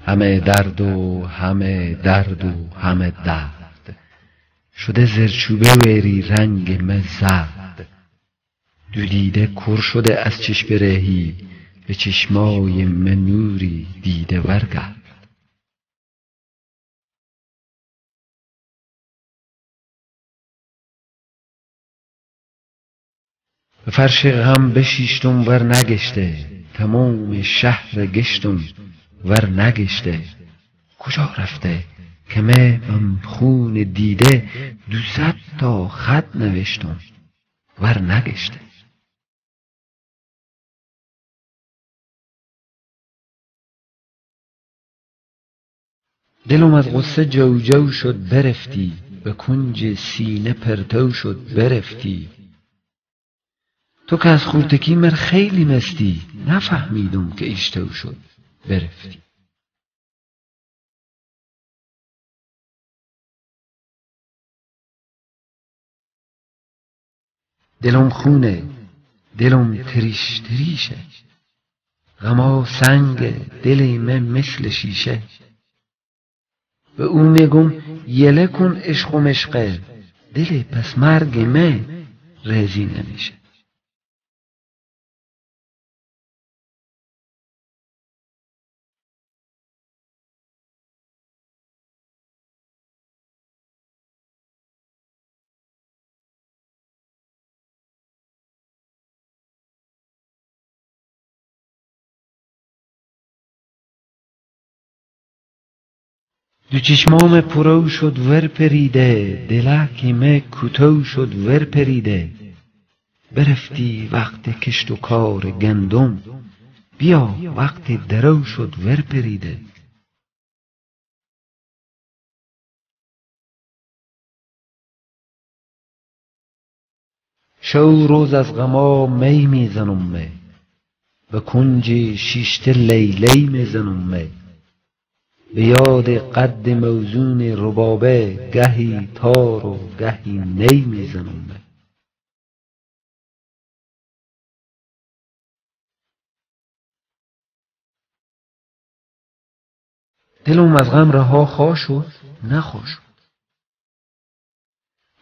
همه درد و همه درد و همه درد، شده زرچوبه ویری رنگ مه زرد. دو دیده کور شده از چشم رهی، به چشمای مه نوری دیده ورگرد. به فرش غم بشیشتم ور نگشته، تمام شهر گشتم ور نگشته. کجا رفته که من خون دیده، 200 تا خط نوشتم ور نگشته. دلم از غصه جو جو شد برفتی، به کنج سینه پرتو شد برفتی. تو که از خورتکی مر خیلی مستی، نفهمیدم که اشتو شد برفتی. دلم خونه، دلم تریش تریشه، غما سنگ دل من مثل شیشه. به او میگم یله کن عشق و مشقه، دل پس مرگ من رزی نمیشه. دو چشمام پرو شد ور پریده، دلک مه کوتو شد ور پریده. برفتی وقت کشت و کار گندم، بیا وقت درو شد ور پریده. شو روز از غما می میزنم مه، به کنج شیشته لیلی میزنم مه. به یاد قد موزون ربابه، گهی تار و گهی نی میزنم مه. دلم از غم رها خوا شد نخوا شد،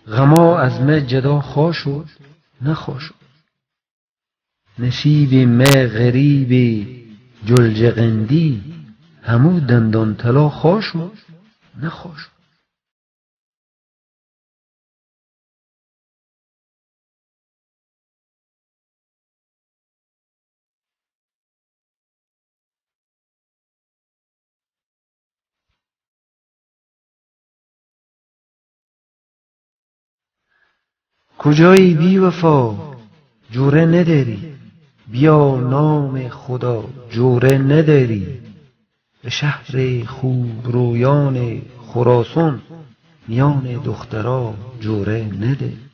غما از مه جدا خوا شد نخوا شد. نصیب مه غریب جلج قندی، همو دندان طلا خوا شد نخوا شد. کجایی بی وفا جوره نداری، بیا نام خدا جوره نداری. به شهر خوب رویان خراسان، میان دخترا جوره نداری.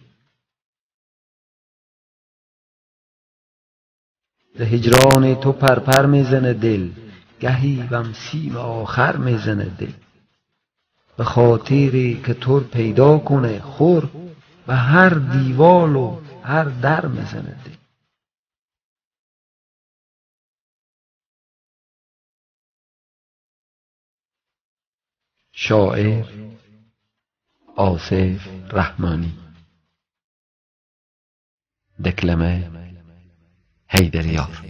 ز هجران تو پرپر میزنه دل، گهی بم سیم آخر میزنه دل. به خاطری که تو پیدا کنه خور، به هر دیوال و هر در میزنه دل. شاعر آصف رحمانی. دکلمه حیدریار.